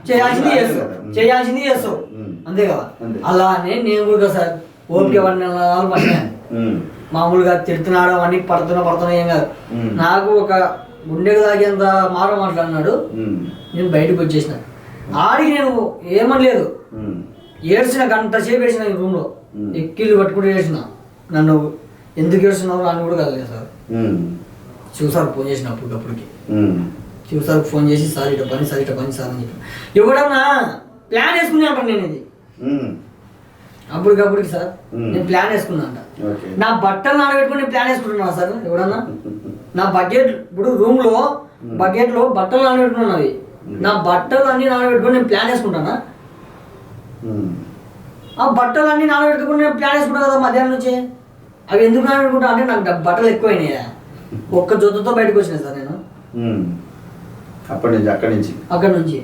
చేయాల్సింది చేస్తావు, అంతే కదా. అలానే నేను కూడా సార్ ఓపిక 1 నెల పడినాను. మామూలుగా తిడుతున్నాడు అవన్నీ పడుతున్నా ఏం కాదు. నాకు ఒక గుండెకు తాగేంత మాట్లాడినాడు. నేను బయటకు వచ్చేసిన. ఆడికి నేను ఏమనలేదు, ఏడ్చిన, గంట సేపు ఏడ్చిన రూమ్ లో, ఎక్కిళ్ళు పట్టుకుంటూ ఏడ్చిన. నన్ను ఎందుకు ఏడుస్తున్నావు అని కూడా కదలేదు సార్. శివసార్కి ఫోన్ చేసిన అప్పటికప్పటికి. శివసార్కి ఫోన్ చేసి, సార్ ఇట పని సార్ అని చెప్పి. ఎవడన్నా ప్లాన్ వేసుకునే అంటాను నేను. ఇది అప్పటికప్పటికి సార్ నేను ప్లాన్ వేసుకున్నా అంట. నా బట్టలు నానబెట్టుకుని నేను ప్లాన్ వేసుకుంటున్నా సార్. ఎవడన్నా నా బకెట్, ఇప్పుడు రూమ్ లో బకెట్ లో బట్టలు నానబెట్టుకున్నది, నా బట్టలు అన్ని నానబెట్టుకుని నేను ప్లాన్ వేసుకుంటానా? ఆ బట్టలు అన్ని నానబెట్టుకుని నేను ప్లాన్ వేసుకుంటా కదా మధ్యాహ్నం నుంచి. అవి ఎందుకు నానబెట్టుకుంటా అంటే నాకు బట్టలు ఎక్కువైనాయా, ఒక్క జొత్తుతో బయటకు వచ్చినాయి సార్ నేను. అక్కడి నుంచి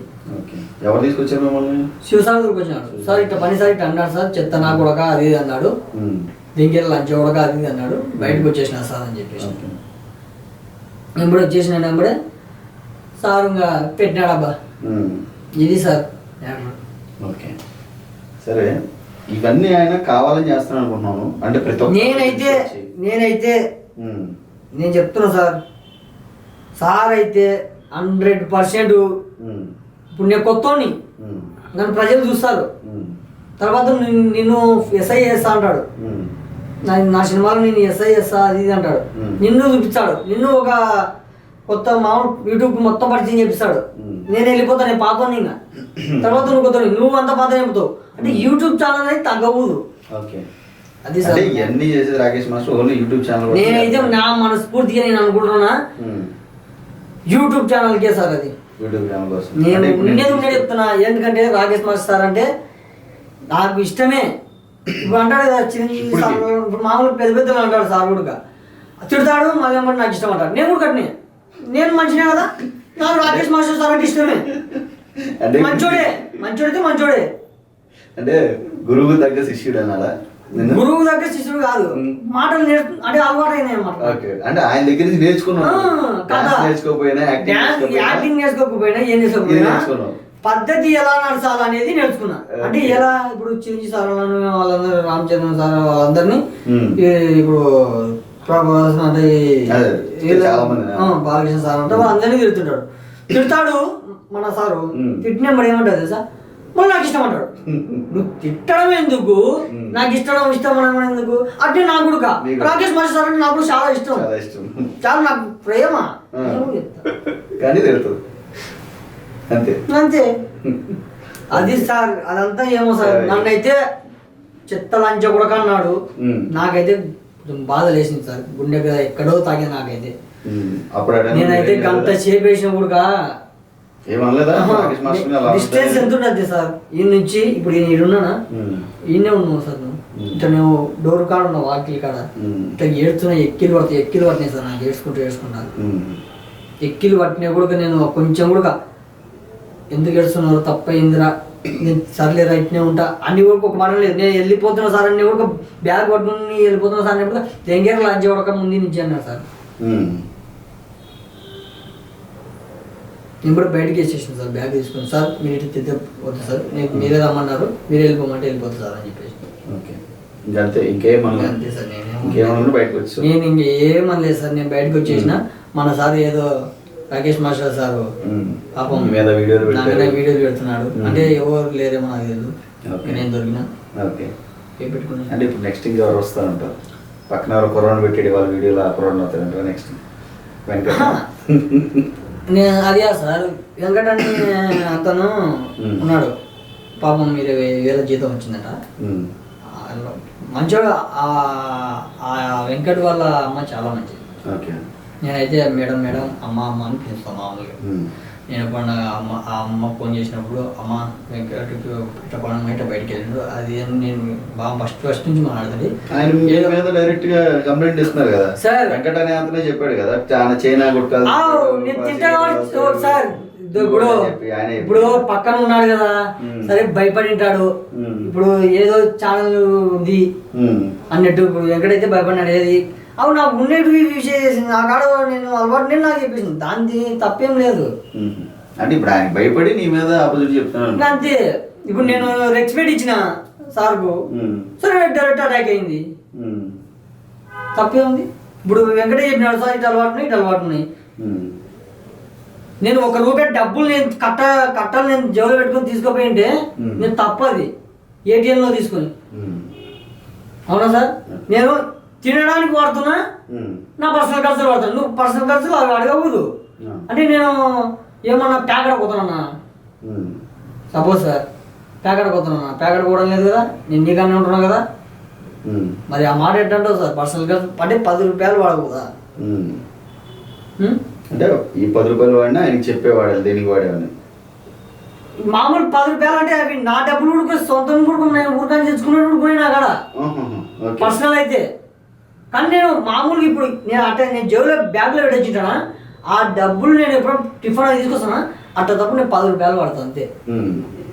ఎవరు తీసుకొచ్చారు మిమ్మల్ని? శివసాగర్ తీసుకొచ్చినాడు. సార్ ఇట్లా పని సార్ ఇట్లా అన్నాడు సార్, చెత్త నా కొడక అది ఇది అన్నాడు, దీనికి లంచ్ కొడక అది ఇది అన్నాడు, బయటకు వచ్చేసిన సార్ అని చెప్పేసి. ఎప్పుడే వచ్చేసిన ఎప్పుడే సార్ ఇంకా పెట్టినాడు. అబ్బా ఇది సార్. ఓకే సరే, ఇవన్నీ ఆయన కావాలని చేస్తాను అనుకుంటున్నాను అంటే ప్రతి ఒక్క నేనైతే నేను చెప్తున్నా సార్ అయితే 100% ఇప్పుడు నేను కొత్తోని, నన్ను ప్రజలు చూస్తారు. తర్వాత నిన్ను ఎస్ఐ చేస్తా అంటాడు, నా సినిమాలో నేను ఎస్ఐ చేస్తా అది ఇది అంటాడు. నిన్ను చూపిస్తాడు, నిన్ను ఒక కొత్త మామూలు యూట్యూబ్ మొత్తం పరిచయం చేపిస్తాడు. నేను వెళ్ళిపోతాను, నేను పాతోని. ఇంకా తర్వాత నువ్వు కొత్తని, నువ్వు అంతా పాత చెబుతావు అంటే యూట్యూబ్ ఛానల్ అనేది తగ్గబోదు. అది సార్ ఇవన్నీ చేసేది Rakesh master only YouTube channel. నేనైతే నా మనస్ఫూర్తిగా నేను అనుకుంటున్నా యూట్యూబ్ ఛానల్కే సార్. అది యూట్యూబ్ ఛానల్ కోసం నేను చెప్తున్నా. ఎందుకంటే రాకేష్ మాస్టర్ సార్ అంటే నాకు ఇష్టమే. ఇప్పుడు అంటాడు కదా చిరంజీవి సార్, మామూలు పెద్దలు అంటాడు సార్ కూడా తిడతాడు, మళ్ళీ నాకు ఇష్టం అంటాడు. నేను కూడా కట్టినే, నేను మంచినే కదా, నాకు రాకేష్ మాస్టర్ సార్ అంటే ఇష్టమే. మంచోడితే మంచోడే. అంటే గురువు దగ్గర శిష్యుడు అన్నాడా? గురువు దగ్గర శిష్యుడు కాదు, మాటలు అంటే అలవాటు అయినాయి అన్నమాట. అంటే ఆయన దగ్గర నుంచి నేర్చుకున్నాను. యాక్టింగ్ నేర్చుకోకపోయినా ఏం చేసుకోకపోయినా పద్ధతి ఎలా నడచాలి అనేది నేర్చుకున్నా. అంటే ఎలా ఇప్పుడు చిరంజీవి సార్ వాళ్ళందరూ, రామచంద్రన్ సార్ వాళ్ళందరినీ, ఇప్పుడు ప్రభాస్ అంటే బాలకృష్ణ సార్ అంటే వాళ్ళందరినీ తిడతాడు మన సారు. తిట్టిన మరి ఏమంటారు తెలుసా, మళ్ళీ నాకు ఇష్టం అంటాడు. నువ్వు తిట్టడం ఎందుకు, నాకు ఇష్టం ఎందుకు అంటే నాకు కూడా రాకేష్ మాస్టర్ సార్ అంటే నాకు చాలా ఇష్టం, చాలా నాకు ప్రేమ. కానీ అంతే అది సార్. అదంతా ఏమో సార్, నన్నైతే చెత్త లంచ కూడా అన్నాడు. నాకైతే కొంచెం బాధ లేసింది సార్, గుండె మీద ఎక్కడో తాగింది నాకైతే. అప్పుడు నేనైతే గంట సేపు వేసిన కూడా డిస్టెన్స్ ఎంత ఉండదు సార్ ఈ నుంచి. ఇప్పుడు ఈడున్నానా, ఈయనే ఉన్నావు సార్ నువ్వు. ఇట్లా నువ్వు డోర్ కాడ ఉన్నావు, వాకిలి కాడ ఇట్లా ఏడుతున్నా, ఎక్కిలు పడుతున్నాయి సార్ నాకు, ఏడ్చుకుంటా ఎక్కిలు పట్టినా కూడా నేను కొంచెం కూడా ఎందుకు ఏడుస్తున్నారు, తప్పయిందిరా, నేను సర్లేరా ఇట్నే ఉంటా అన్ని కూడా ఒక మాట లేదు. నేను వెళ్ళిపోతున్నా సార్ అన్ని కూడా బ్యాగ్ పట్టుకుని వెళ్ళిపోతున్నా సార్ అని కూడా తెంగేర లాంచ్ అవ్వక ముందు నుంచి అన్నారు సార్. నేను కూడా బయటకి వేసేసాను సార్, బ్యాగ్ తీసుకుని సార్ మీరు ఇటు తిద్ద వద్దు సార్, నేను మీరే రమ్మన్నారు, మీరు వెళ్ళిపోమంటే వెళ్ళిపోతుంది సార్ అని చెప్పేసి. అంతే సార్ నేను ఇంకేమనలేదు సార్. నేను బయటకు వచ్చేసిన మన సార్ ఏదో రాకేష్ మాస్టర్ సార్ పాపం వీడియోలు పెడుతున్నాడు అంటే ఎవరు లేరేమో నాకు తెలియదు, నేను దొరికినా పెట్టుకున్నాను. అంటే ఇప్పుడు నెక్స్ట్ ఇంకెవరు వస్తారంటారు, పక్కన ఎవరు కరోనా పెట్టేది వాళ్ళ వీడియోలో కరోనా అవుతారంటారు నెక్స్ట్ వెంకట. నేను అదే సార్ వెంకట అని అతను ఉన్నాడు పాపం, 20,000 జీతం వచ్చిందట మంచిగా. ఆ వెంకట్ వాళ్ళ అమ్మ చాలా మంచిది. నేనైతే మేడం అమ్మ అని పిలుస్తాను మామూలుగా. నేను ఎప్పుడన్నా ఆ అమ్మ ఫోన్ చేసినప్పుడు అమ్మ వెంకట్ ఇట్లా పండుగ ఇట్లా బయటకు వెళ్ళిండు అది నేను బాగా ఫస్ట్ నుంచి మాట్లాడుతుంది. ఆయన డైరెక్ట్ గా కంప్లైంట్ ఇస్తున్నారు కదా సార్, వెంకట అనే అతనే చెప్పాడు కదా చాలా చైనా కొట్టాలి సార్. ఇప్పుడు పక్కన ఉన్నాడు కదా సరే భయపడి ఉంటాడు. ఇప్పుడు ఏదో ఛానల్ ఉంది అన్నట్టు ఇప్పుడు వెంకటైతే భయపడినాడు. ఏది అవు నాకు ఉండేటి విషయం చేసింది నా కాడ, నేను అలవాటు నేను నాకు చెప్పేసింది, దానికి తప్పేం లేదు. అంటే ఇప్పుడు ఆయన భయపడి నీ మీద ఆపోజిట్ చెప్తున్నాను అంతే. ఇప్పుడు నేను రెస్పెక్ట్ ఇచ్చిన సార్కు సరే డైరెక్ట్ అటాక్ అయింది, తప్పేముంది. ఇప్పుడు వెంకటే చెప్పినాడు సార్ ఇటు అలవాటు ఉన్నాయి. నేను ₹1 డబ్బులు నేను కట్టాలి నేను జోలు పెట్టుకొని తీసుకోపోయింటే నేను తప్పది ఏటీఎంలో తీసుకొని. అవునా సార్, నేను తినడానికి వాడుతున్నా, నా పర్సనల్ ఖర్చులు వాడుతున్నా, నువ్వు పర్సనల్ ఖర్చులు అవి అడగకూడదు. అంటే నేను ఏమన్నా ప్యాకెట్ పోతున్నా సపోజ్ సార్, ప్యాకెట్ పోతున్నా, ప్యాకెట్ పోవడం లేదు కదా, నేను నీకన్నా ఉంటున్నా కదా, మరి ఆ మాట ఏంటంటావు సార్, పర్సనల్ ఖర్చు అంటే ₹10 వాడకూడదా? అంటే ఈ ₹10 వాడినా ఆయనకి చెప్పేవాడు దేనికి వాడేవని. మామూలు ₹10 అంటే అవి నా డబ్బులు కూడా సొంతం కూడా నేను ఊరికాని తెచ్చుకున్నట్టు కూడా నా కాడ పర్సనల్ అయితే. కానీ నేను మామూలుగా ఇప్పుడు నేను జేబులో బ్యాగ్లో పెట్టొచ్చింటానా, ఆ డబ్బులు నేను ఎప్పుడు టిఫిన్ అది తీసుకొస్తానా అట్లా తప్ప నేను ₹10 వాడతాను అంతే.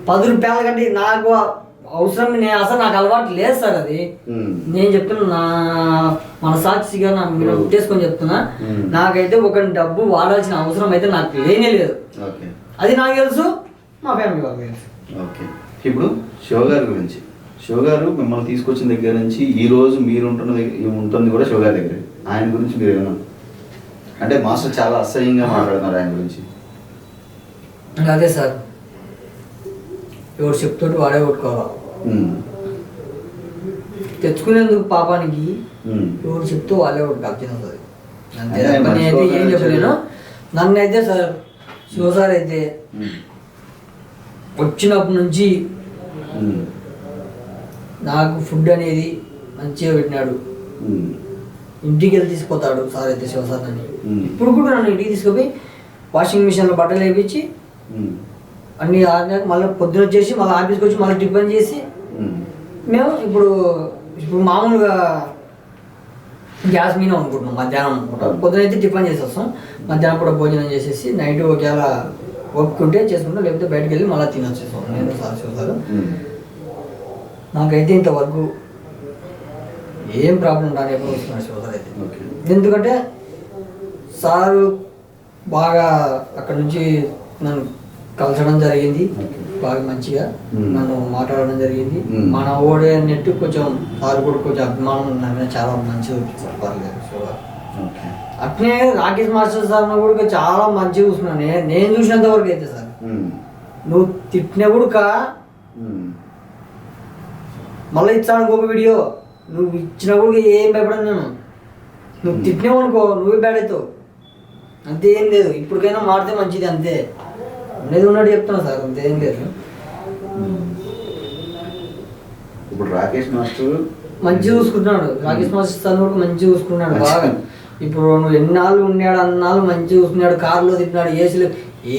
₹10 కంటే నాకు అవసరం, నేను అసలు నాకు అలవాటు లేదు సార్ అది. నేను చెప్తున్నా మన సాక్షిగా మీరు ఉట్టేసుకొని చెప్తున్నా, నాకైతే ఒక డబ్బు వాడాల్సిన అవసరం అయితే నాకు లేనే లేదు. అది నాకు తెలుసు, మా ఫ్యామిలీ వాళ్ళకి తెలుసు. ఓకే, ఇప్పుడు శివ గారి గురించి, శివ గారు మిమ్మల్ని తీసుకొచ్చిన దగ్గర నుంచి ఈ రోజు మీరు ఉంటుంది కూడా శివ గారి దగ్గర. ఆయన గురించి మీరు ఏమన్నా అంటే మాస్టర్ చాలా అసహ్యంగా మాట్లాడుతున్నారు ఆయన గురించి. అదే సార్, ఎవరు చెప్తుంటే వాడే కొట్టుకోవాలా, తెచ్చుకునేందుకు పాపానికి ఎవరు చెప్తూ వాళ్ళే కొట్టుకోవాలి తినదు. అంతే నేనైతే ఏం చెప్పలేను. నన్ను అయితే సార్ శివ సార్ అయితే వచ్చినప్పటి నుంచి నాకు ఫుడ్ అనేది మంచిగా పెట్టినాడు. ఇంటికి వెళ్ళి తీసుకుపోతాడు సార్ అయితే శివ సార్ అని. ఇప్పుడు కూడా నన్ను ఇంటికి తీసుకుపోయి వాషింగ్ మిషన్లో బట్టలు వేయించి అన్ని ఆడినాక మళ్ళీ పొద్దున వచ్చేసి మళ్ళీ ఆఫీస్కి వచ్చి మళ్ళీ టిఫిన్ చేసి మేము ఇప్పుడు మామూలుగా గ్యాస్ మీద అనుకుంటున్నాం. మధ్యాహ్నం అనుకుంటాం, పొద్దున అయితే టిఫిన్ చేసి వస్తాం, మధ్యాహ్నం కూడా భోజనం చేసేసి నైట్ ఒకవేళ ఒప్పుకుంటే చేసుకుంటాం, లేకపోతే బయటకు వెళ్ళి మళ్ళీ తినొచ్చేస్తాం. నేను సార్ చూసారు, నాకైతే ఇంతవరకు ఏం ప్రాబ్లం రాని ఎప్పుడు వస్తున్నాడు శివసార్ అయితే. ఎందుకంటే సారు బాగా అక్కడ నుంచి నన్ను కలచడం జరిగింది, బాగా మంచిగా నన్ను మాట్లాడడం జరిగింది. మన ఓడే అన్నట్టు కొంచెం సార్ కూడా కొంచెం అభిమానం నా మీద చాలా మంచిగా చూపించారు. అట్నే రాకేష్ మాస్టర్ సార్ కూడా చాలా మంచిగా చూసుకున్నాను నేను చూసినంత వరకు అయితే సార్. నువ్వు తిట్టిన కూడా మళ్ళీ ఇచ్చాను ఇంకొక వీడియో, నువ్వు ఇచ్చిన కూడా ఏం భయపడను నేను. నువ్వు తిట్టినావు అనుకో నువ్వే బ్యాడ్ అవుతావు, అంతే. ఏం లేదు, ఇప్పటికైనా మారితే మంచిది అంతే. ఉండేది ఉన్నట్టు చెప్తున్నా సార్, అంతే ఏం లేదు. ఇప్పుడు రాకేష్ మాస్టర్ మంచిగా చూసుకుంటున్నాడు. రాకేష్ మాస్టర్ సార్ కూడా మంచిగా చూసుకున్నాడు బాగా. ఇప్పుడు నువ్వు ఎన్నాళ్ళు ఉన్నాడు అన్నాళ్ళు మంచిగా చూసుకున్నాడు, కార్లో తిప్పినాడు,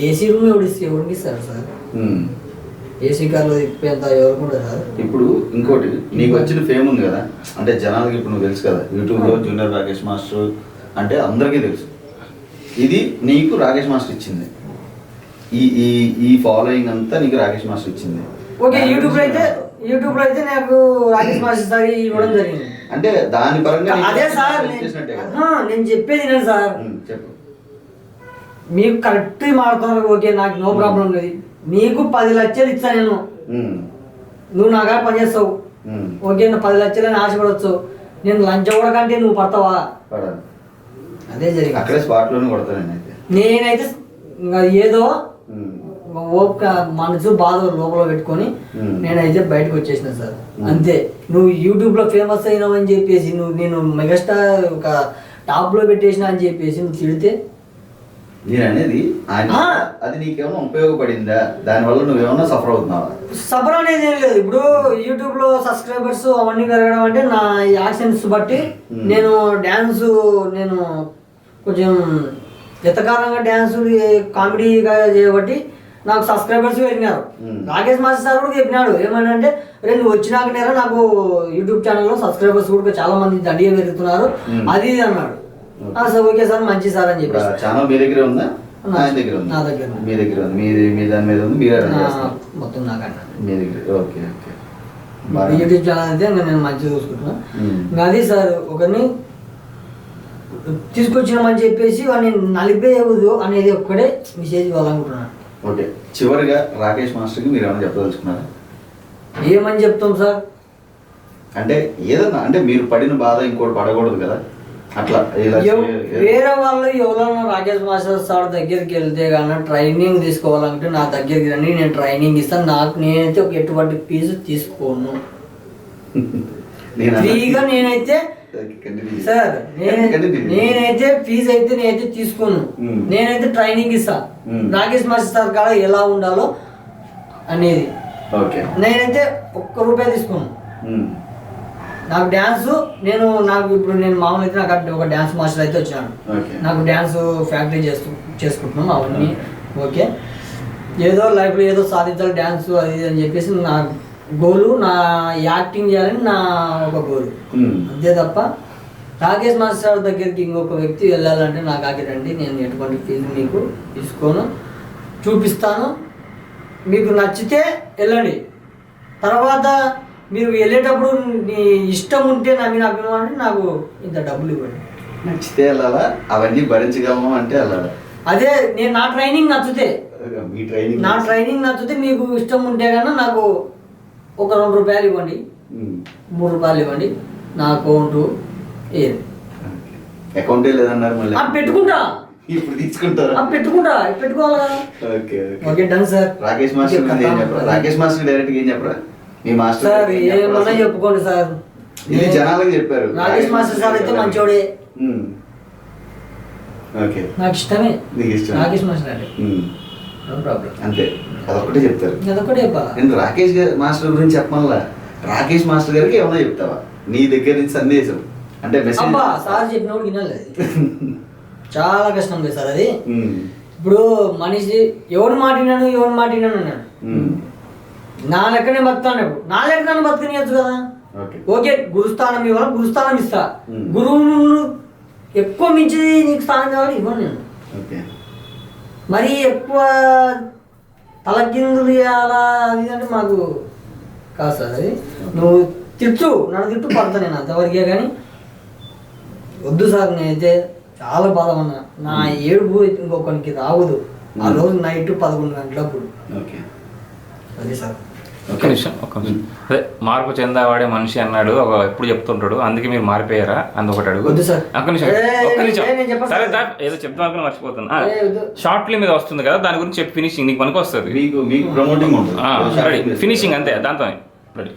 ఏసీ రూమ్ ఎవరికి ఇస్తారు సార్? ఏసీ కార్లో తిప్పేంత ఎవరికి ఉండదు సార్. ఇప్పుడు ఇంకోటి, నీకు వచ్చిన ఫేమ్ ఉంది కదా, అంటే జనాలకి ఇప్పుడు నువ్వు తెలుసు కదా, యూట్యూబ్లో జూనియర్ రాకేష్ మాస్టర్ అంటే అందరికీ తెలుసు. ఇది నీకు రాకేష్ మాస్టర్ ఇచ్చింది, ఈ ఫాలోయింగ్ అంతా నీకు రాకేష్ మాస్టర్ ఇచ్చింది. ఓకే, యూట్యూబ్ లో అయితే నాకు రాకేష్ మాస్టర్ సార్ ఇవ్వడం జరిగింది. అంటే దాని పరంగా అదే సార్ నేను చెప్పేది నేను సార్, చెప్పు. మీకు కరెక్ట్ మాడుతున్నారు, ఓకే, నాకు నో ప్రాబ్లం లేదు. నీకు 10 లక్షలు ఇచ్చా నేను, నువ్వు నా కాడ పని చేస్తావు, ఓకే, నువ్వు 10 లక్షలని ఆశపడవచ్చు. నేను లంచ్ కూడా కంటే నువ్వు పడతావా? అదే జరిగింది. అక్కడే స్పాట్ లోనే కొడతాను నేనైతే ఏదో ఓపిక మనసు బాధ లోపల పెట్టుకొని నేనైతే బయటకు వచ్చేసిన సార్, అంతే. నువ్వు యూట్యూబ్ లో ఫేమస్ అయినావు అని చెప్పేసి, నేను మెగాస్టార్ ఒక టాప్ లో పెట్టేసిన అని చెప్పేసి నువ్వు తిడితే, నేను అనేది అది నీకేమన్నా ఉపయోగపడిందా? దానివల్ల నువ్వేమన్నా సఫర్ అవుతున్నావా? సఫర్ అనేది ఏం లేదు. ఇప్పుడు యూట్యూబ్ లో సబ్స్క్రైబర్స్ అవన్నీ పెరగడం అంటే నా యాక్షన్స్ బట్టి నేను కొంచెం ఎత్తకారంగా డ్యాన్స్ కామెడీగా చేయబట్టి నాకు సబ్స్క్రైబర్స్ పెరిగినారు. రాకేష్ మాస్టర్ సార్ కూడా చెప్పినాడు ఏమనంటే, నువ్వు వచ్చినాక నేరా నాకు యూట్యూబ్ ఛానల్లో సబ్స్క్రైబర్స్ కూడా చాలా మంది దండిగా పెరుగుతున్నారు అది ఇది అన్నాడు. సార్ ఓకే సార్, మంచి సార్ అని చెప్పి. ఛానల్ మీ దగ్గర ఉందా? నా దగ్గర ఉంది. నా దగ్గర మీ దగ్గర ఉంది, మీ దాని మీద ఉంది, మీరే మొత్తం నాకన్నా మీ దగ్గర. Okay okay. యూట్యూబ్ ఛానల్ అయితే నేను మంచిగా చూసుకుంటున్నా. అది సార్ ఒకరిని తీసుకొచ్చినామని చెప్పేసి వాడిని నలిపేయదు అనేది ఒక్కడే మెసేజ్ ఇవ్వాలనుకుంటున్నాను. ఓకే, చివరిగా రాకేష్ మాస్టర్కి మీరు ఏమైనా చెప్పదలుచుకున్నారా? ఏమని చెప్తాం సార్, అంటే ఏదన్నా, అంటే మీరు పడిన బాధ ఇంకోటి పడకూడదు కదా, అట్లా వేరే వాళ్ళు ఎవరైనా రాకేష్ మాస్టర్ సార్ దగ్గరికి వెళ్తే కానీ ట్రైనింగ్ తీసుకోవాలంటే నా దగ్గరికి రండి, నేను ట్రైనింగ్ ఇస్తాను. నేనైతే ఒక ఎటువంటి ఫీజు తీసుకోను ఫ్రీగా. నేనైతే సార్ నేనైతే ఫీజు అయితే నేనైతే తీసుకోను, నేనైతే ట్రైనింగ్ ఇస్తా రాకేష్ మాస్టర్ సార్ కాడ ఎలా ఉండాలో అనేది. నేనైతే ₹1 తీసుకోను. నాకు డ్యాన్స్ నేను మామూలు అయితే నాకు ఒక డ్యాన్స్ మాస్టర్ అయితే వచ్చాను, నాకు డ్యాన్స్ ఫ్యాక్టరీ చేసుకుంటున్నాం అవన్నీ ఓకే. ఏదో లైఫ్లో ఏదో సాధించాలి డ్యాన్స్ అది అని చెప్పేసి నా గోలు, నా యాక్టింగ్ చేయాలని నా ఒక గోలు, అంతే తప్ప రాకేష్ మాస్టర్ దగ్గరికి ఇంకొక వ్యక్తి వెళ్ళాలంటే నాకు ఆగిరండి, నేను ఎటువంటి ఫీజు మీకు తీసుకోను, చూపిస్తాను, మీకు నచ్చితే వెళ్ళండి. తర్వాత మీరు వెళ్ళేటప్పుడు నీ ఇష్టం ఉంటే నా మీద అభిమానం అంటే నాకు ఇంత డబ్బులు ఇవ్వండి. నచ్చితే వెళ్ళాలా, అవన్నీ భరించగలము అంటే వెళ్ళాలా? అదే నేను నా ట్రైనింగ్ నచ్చితే మీకు ఇష్టం ఉంటే కన్నా నాకు ఒక ₹2 ఇవ్వండి, ₹3 ఇవ్వండి, నా అకౌంట్ అకౌంటే లేదన్నారు మళ్ళీ పెట్టుకుంటా. ఇప్పుడు తీసుకుంటారా? పెట్టుకోవాలి కదా. Okay done sir. Rakesh master direct ఏం చెప్పరా? మీ మాస్టర్ సార్ ఏమన్నా చెప్పుకోండి సార్, ఇది జనాలకు చెప్పారు. రాకేష్ మాస్టర్ సార్ అయితే మంచోడే, ఓకే, నాకు ఇష్టమే రాకేష్ మాస్టర్ అంటే, నో ప్రాబ్లం, అంతే. అదొక్కటే చెప్తారు, అదొక్కటే చెప్పాలా? నేను రాకేష్ మాస్టర్ గురించి చెప్పమల్లా, రాకేష్ మాస్టర్ గారికి ఏమన్నా చెప్తావా నీ దగ్గర నుంచి సందేశం అంటే మెసేజ్? సార్ చెప్పినప్పుడు వినాలి, చాలా కష్టం లేదు సార్ అది. ఇప్పుడు మనిషి ఎవడు మాటినాను అన్నాడు, నా లెక్కనే బతుకుతాను, నా లెక్క నన్ను బతుకునియచ్చు కదా. ఓకే, గురుస్థానం ఇవ్వాలి, గురుస్థానం ఇస్తా, గురువును ఎక్కువ మించి నీకు స్థానం కావాలి ఇవ్వను నేను. మరీ ఎక్కువ తలకిందులు ఇవ్వాలా అది అంటే మాకు కాదు సార్ అది. నువ్వు నన్ను తిట్టు పడతా నేను అంతవరకే, కానీ వద్దు సార్. నేనైతే చాలా బాధ ఉన్నా, నా ఏడుపు ఇంకొకరికి రావద్దు. ఆ రోజు నైట్ 11 గంటలప్పుడు. అదే సార్. ఒక్క నిమిషం. అదే మార్పు చెందావాడే మనిషి అన్నాడు ఎప్పుడు చెప్తుంటాడు, అందుకే మీరు మారిపోయారా అని ఒకటి అడుగు. ఒక్క నిమిషం సరే, ఏదో చెప్తాం అనుకుని మర్చిపోతున్నా. షార్ట్ ఫిల్మ్ మీద వస్తుంది కదా, దాని గురించి చెప్పి ఫినిషింగ్ నీకు పనికి వస్తుంది. రెడీ, ఫినిషింగ్ అంతే, దాంతో రెడీ.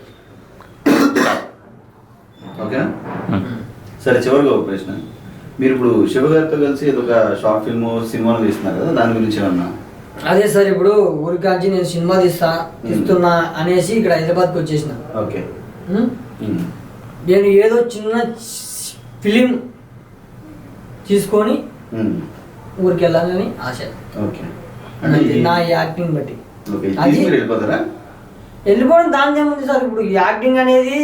ఓకేనా? సరే, చివరిగా ఒక ప్రశ్న. మీరు ఇప్పుడు శివ గారితో కలిసి ఏదో ఒక షార్ట్ ఫిల్మ్ సినిమాలు తీస్తున్నారు కదా, దాని గురించి ఏమన్నా? అదే సార్, ఇప్పుడు ఊరికాంచి నేను సినిమా తీస్తున్నా అనేసి ఇక్కడ హైదరాబాద్కి వచ్చేసిన. ఓకే. నేను ఏదో చిన్న ఫిలిం తీసుకొని ఊరికి వెళ్ళాలని ఆశ. ఓకే, నా యాక్టింగ్ బట్టి అది వెళ్ళిపోతారా? వెళ్ళిపోవడం దాని ఏముంది సార్. ఇప్పుడు యాక్టింగ్ అనేది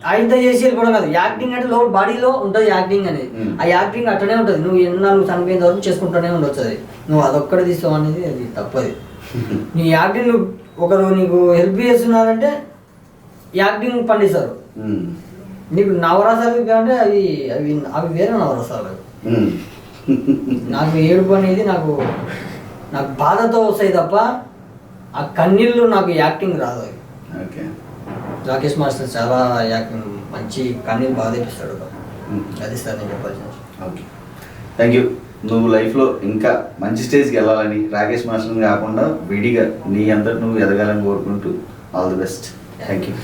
ఆయన చేసి వెళ్ళిపోవడం కాదు. యాక్టింగ్ అంటే లోపల బాడీలో ఉంటుంది యాక్టింగ్ అనేది. ఆ యాక్టింగ్ అట్లనే ఉంటుంది. నువ్వు ఎన్నాళ్ళు చనిపోయిన వరకు చేసుకుంటూనే ఉండొచ్చు. అది నువ్వు అదొక్కడే తీస్తావు అనేది అది తప్పది. నీ యాక్టింగ్ నువ్వు ఒకరు నీకు హెల్ప్ చేస్తున్నారంటే యాక్టింగ్ పండిస్తారు. నీకు నవరసాలు అంటే అవి అవి అవి వేరే నవరసాలు. నాకు ఏడుపు అనేది నాకు బాధతో వస్తాయి తప్ప ఆ కన్నీళ్ళు నాకు యాక్టింగ్ రాదు. ఓకే, రాకేష్ మాస్టర్ చాలా యాక్టింగ్ మంచి కన్నీళ్ళు బాధ తెప్పిస్తాడు. అది సార్ నేను చెప్పాల్సిన. Okay, thank you. నువ్వు లైఫ్లో ఇంకా మంచి స్టేజ్కి వెళ్ళాలని, రాకేష్ మాస్టర్ని కాకుండా విడిగా నీ అంతటి నువ్వు ఎదగాలని కోరుకుంటూ all the best. Thank you.